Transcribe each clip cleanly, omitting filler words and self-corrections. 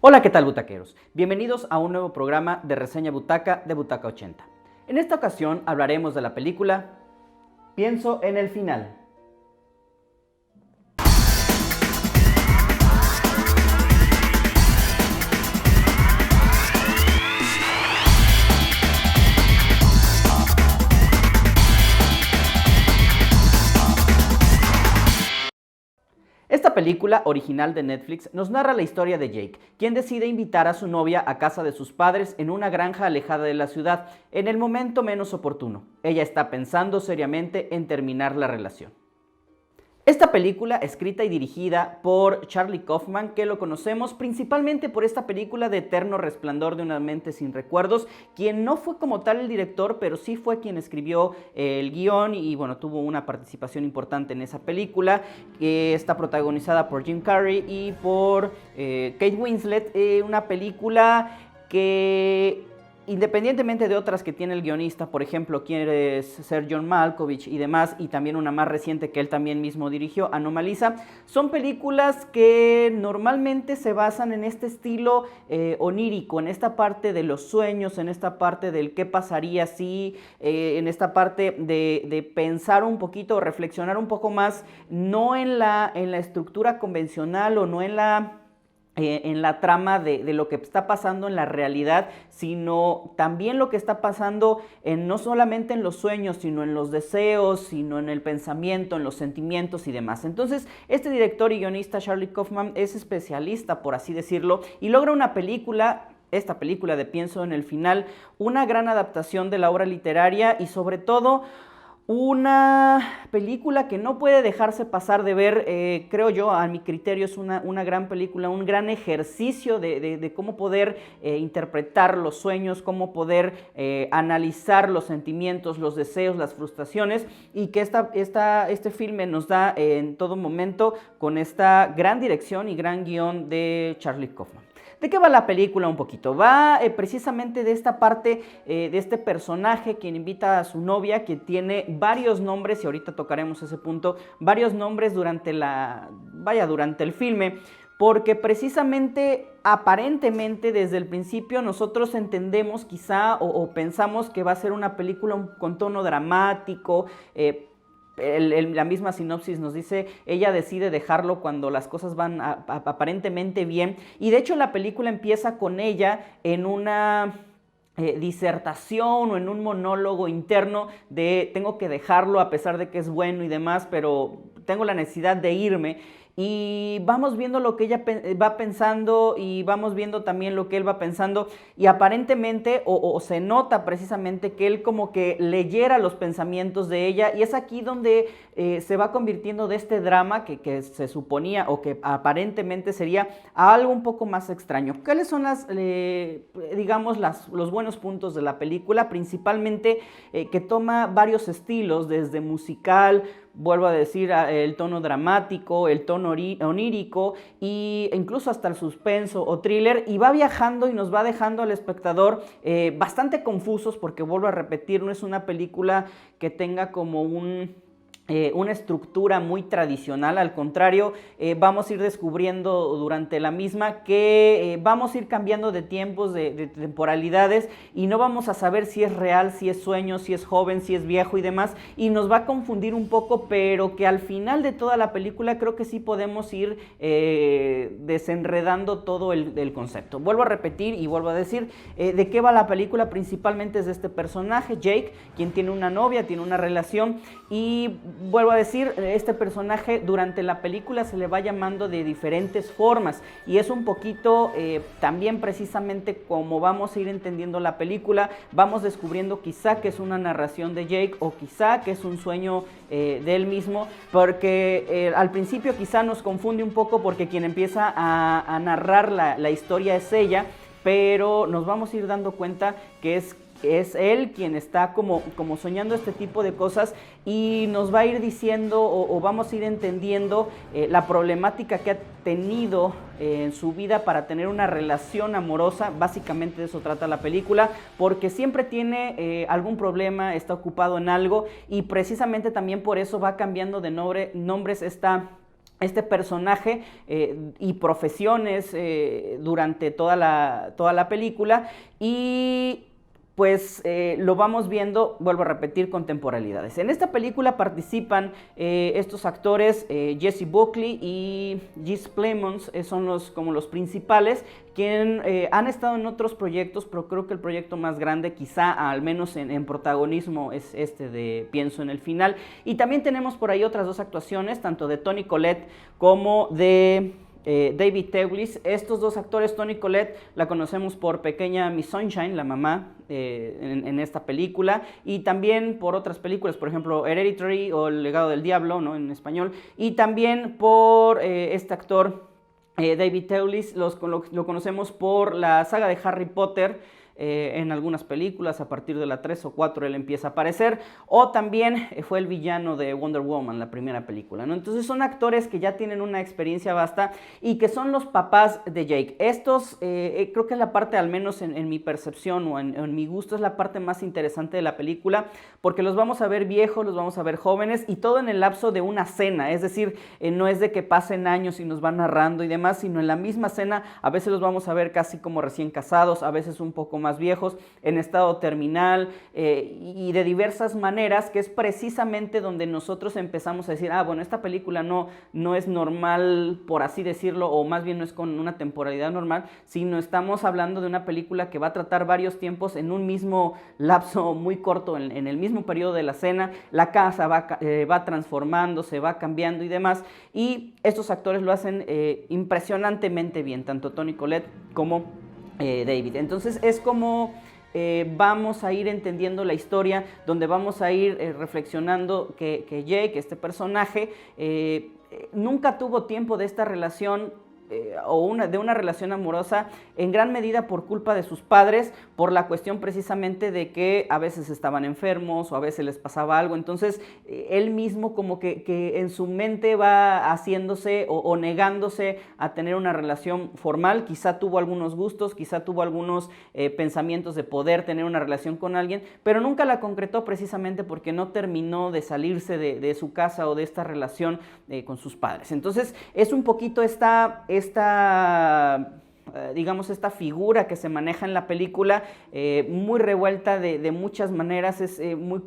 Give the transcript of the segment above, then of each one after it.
Hola, ¿qué tal, butaqueros? Bienvenidos a un nuevo programa de reseña butaca de Butaca 80. En esta ocasión hablaremos de la película Pienso en el final. Esta película, original de Netflix, nos narra la historia de Jake, quien decide invitar a su novia a casa de sus padres en una granja alejada de la ciudad, en el momento menos oportuno. Ella está pensando seriamente en terminar la relación. Esta película, escrita y dirigida por Charlie Kaufman, que lo conocemos principalmente por esta película de Eterno Resplandor de una mente sin recuerdos, quien no fue como tal el director, pero sí fue quien escribió el guión y bueno, tuvo una participación importante en esa película, que está protagonizada por Jim Carrey y por Kate Winslet, una película que, independientemente de otras que tiene el guionista, por ejemplo, Quiere ser John Malkovich y demás, y también una más reciente que él también mismo dirigió, Anomalisa, son películas que normalmente se basan en este estilo onírico, en esta parte de los sueños, en esta parte del qué pasaría si, en esta parte de pensar un poquito, reflexionar un poco más, no en la estructura convencional o no en la trama de lo que está pasando en la realidad, sino también lo que está pasando no solamente en los sueños, sino en los deseos, sino en el pensamiento, en los sentimientos y demás. Entonces, este director y guionista Charlie Kaufman es especialista, por así decirlo, y logra una película, esta película de Pienso en el final, una gran adaptación de la obra literaria y sobre todo una película que no puede dejarse pasar de ver, creo yo, a mi criterio es una gran película, un gran ejercicio de cómo poder interpretar los sueños, cómo poder analizar los sentimientos, los deseos, las frustraciones, y que este filme nos da en todo momento con esta gran dirección y gran guión de Charlie Kaufman. ¿De qué va la película un poquito? Va precisamente de esta parte, de este personaje quien invita a su novia, que tiene varios nombres, y ahorita tocaremos ese punto, varios nombres durante el filme, porque precisamente, aparentemente, desde el principio nosotros entendemos quizá o pensamos que va a ser una película con tono dramático. La misma sinopsis nos dice, ella decide dejarlo cuando las cosas van aparentemente bien, y de hecho la película empieza con ella en una disertación o en un monólogo interno de tengo que dejarlo a pesar de que es bueno y demás, pero tengo la necesidad de irme. Y vamos viendo lo que ella va pensando y vamos viendo también lo que él va pensando, y aparentemente o se nota precisamente que él como que leyera los pensamientos de ella, y es aquí donde se va convirtiendo de este drama que se suponía o que aparentemente sería algo un poco más extraño. ¿Cuáles son los buenos puntos de la película? Principalmente que toma varios estilos, desde musical, vuelvo a decir, el tono dramático, el tono onírico e incluso hasta el suspenso o thriller, y va viajando y nos va dejando al espectador bastante confusos, porque vuelvo a repetir, no es una película que tenga como una estructura muy tradicional, al contrario, vamos a ir descubriendo durante la misma que vamos a ir cambiando de tiempos, de temporalidades, y no vamos a saber si es real, si es sueño, si es joven, si es viejo y demás, y nos va a confundir un poco, pero que al final de toda la película creo que sí podemos ir desenredando todo el concepto. Vuelvo a repetir y vuelvo a decir, ¿de qué va la película? Principalmente es de este personaje, Jake, quien tiene una novia, tiene una relación, y vuelvo a decir, este personaje durante la película se le va llamando de diferentes formas, y es un poquito también precisamente como vamos a ir entendiendo la película, vamos descubriendo quizá que es una narración de Jake o quizá que es un sueño de él mismo, porque al principio quizá nos confunde un poco porque quien empieza a narrar la historia es ella, pero nos vamos a ir dando cuenta que es él quien está como soñando este tipo de cosas, y nos va a ir diciendo o vamos a ir entendiendo la problemática que ha tenido en su vida para tener una relación amorosa. Básicamente de eso trata la película, porque siempre tiene algún problema, está ocupado en algo, y precisamente también por eso va cambiando de nombres esta este personaje y profesiones durante toda la película, y pues lo vamos viendo, vuelvo a repetir, con temporalidades. En esta película participan estos actores, Jessie Buckley y Jesse Plemons, son como los principales, quien han estado en otros proyectos, pero creo que el proyecto más grande, quizá al menos en protagonismo, es este de Pienso en el final. Y también tenemos por ahí otras dos actuaciones, tanto de Toni Collette como de David Thewlis. Estos dos actores, Toni Collette la conocemos por Pequeña Miss Sunshine, la mamá en esta película, y también por otras películas, por ejemplo Hereditary o El legado del diablo, ¿no?, en español, y también por este actor David Thewlis, lo conocemos por la saga de Harry Potter. En algunas películas, a partir de la 3 o 4 él empieza a aparecer, o también fue el villano de Wonder Woman, la primera película, ¿no? Entonces son actores que ya tienen una experiencia vasta y que son los papás de Jake. Estos creo que es la parte, al menos en mi percepción o en mi gusto, es la parte más interesante de la película, porque los vamos a ver viejos, los vamos a ver jóvenes, y todo en el lapso de una cena. Es decir, no es de que pasen años y nos van narrando y demás, sino en la misma cena. A veces los vamos a ver casi como recién casados, a veces un poco más viejos, en estado terminal, y de diversas maneras, que es precisamente donde nosotros empezamos a decir, bueno, esta película no es normal, por así decirlo, o más bien no es con una temporalidad normal, sino estamos hablando de una película que va a tratar varios tiempos en un mismo lapso muy corto, en el mismo periodo de la cena. La casa va transformándose, va cambiando y demás, y estos actores lo hacen impresionantemente bien, tanto Toni Collette como David. Entonces es como vamos a ir entendiendo la historia, donde vamos a ir reflexionando que Jake, este personaje, nunca tuvo tiempo de esta relación de una relación amorosa, en gran medida por culpa de sus padres, por la cuestión precisamente de que a veces estaban enfermos o a veces les pasaba algo. Entonces él mismo como que en su mente va haciéndose o negándose a tener una relación formal. Quizá tuvo algunos gustos, quizá tuvo algunos pensamientos de poder tener una relación con alguien, pero nunca la concretó, precisamente porque no terminó de salirse de su casa o de esta relación con sus padres. Entonces es un poquito digamos, esta figura que se maneja en la película, muy revuelta de muchas maneras, es muy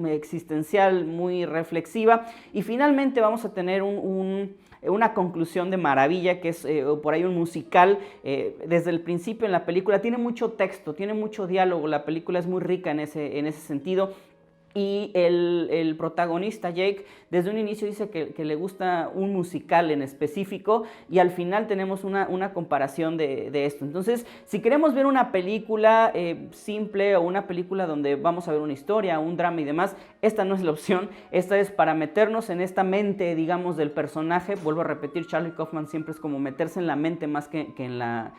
existencial, muy reflexiva, y finalmente vamos a tener una conclusión de maravilla, que es por ahí un musical. Desde el principio en la película tiene mucho texto, tiene mucho diálogo, la película es muy rica en ese sentido. Y el protagonista, Jake, desde un inicio dice que le gusta un musical en específico, y al final tenemos una comparación de esto. Entonces, si queremos ver una película simple, o una película donde vamos a ver una historia, un drama y demás, esta no es la opción. Esta es para meternos en esta mente, digamos, del personaje. Vuelvo a repetir, Charlie Kaufman siempre es como meterse en la mente más que en la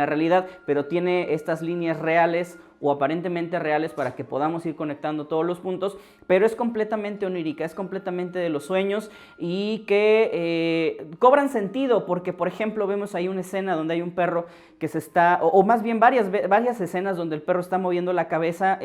realidad, pero tiene estas líneas reales o aparentemente reales para que podamos ir conectando todos los puntos, pero es completamente onírica, es completamente de los sueños, y que cobran sentido, porque por ejemplo vemos ahí una escena donde hay un perro que se está, o más bien varias escenas donde el perro está moviendo la cabeza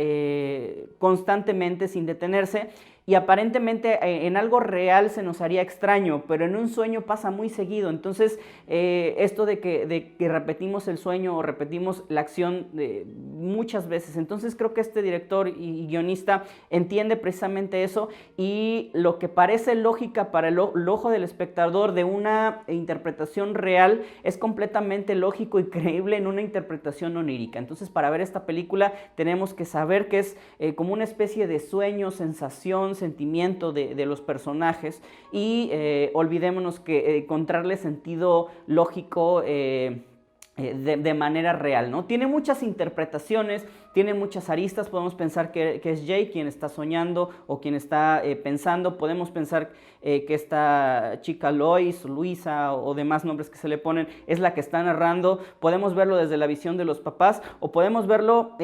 constantemente sin detenerse, y aparentemente en algo real se nos haría extraño, pero en un sueño pasa muy seguido. Entonces esto de que repetimos el sueño o repetimos la acción muchas veces. Entonces creo que este director y guionista entiende precisamente eso, y lo que parece lógica para el ojo del espectador de una interpretación real es completamente lógico y creíble en una interpretación onírica. Entonces, para ver esta película tenemos que saber que es como una especie de sueño, sensación, sentimiento de los personajes, y olvidémonos que encontrarle sentido lógico de manera real, ¿no? Tiene muchas interpretaciones, tiene muchas aristas. Podemos pensar que es Jay quien está soñando o quien está pensando. Podemos pensar que esta chica Luisa o demás nombres que se le ponen es la que está narrando. Podemos verlo desde la visión de los papás, o podemos verlo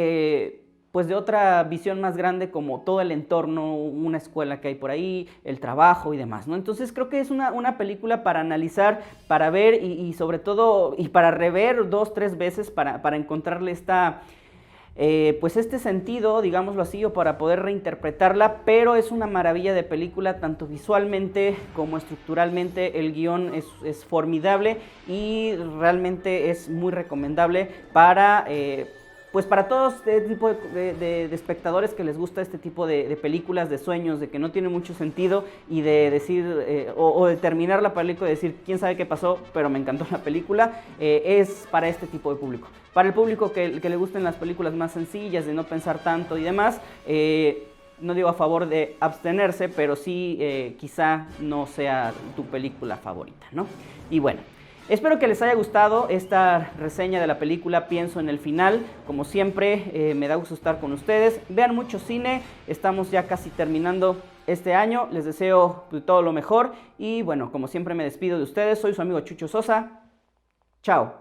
pues de otra visión más grande, como todo el entorno, una escuela que hay por ahí, el trabajo y demás, ¿no? Entonces creo que es una película para analizar, para ver y sobre todo, y para rever 2-3 veces para encontrarle pues este sentido, digámoslo así, o para poder reinterpretarla, pero es una maravilla de película, tanto visualmente como estructuralmente. El guión es formidable y realmente es muy recomendable para... pues para todos este tipo de espectadores que les gusta este tipo de películas, de sueños, de que no tiene mucho sentido y de decir, o de terminar la película y decir, quién sabe qué pasó, pero me encantó la película, es para este tipo de público. Para el público que le gusten las películas más sencillas, de no pensar tanto y demás, no digo a favor de abstenerse, pero sí quizá no sea tu película favorita, ¿no? Y bueno, espero que les haya gustado esta reseña de la película Pienso en el final. Como siempre, me da gusto estar con ustedes. Vean mucho cine, estamos ya casi terminando este año. Les deseo todo lo mejor y bueno, como siempre me despido de ustedes. Soy su amigo Chucho Sosa. Chao.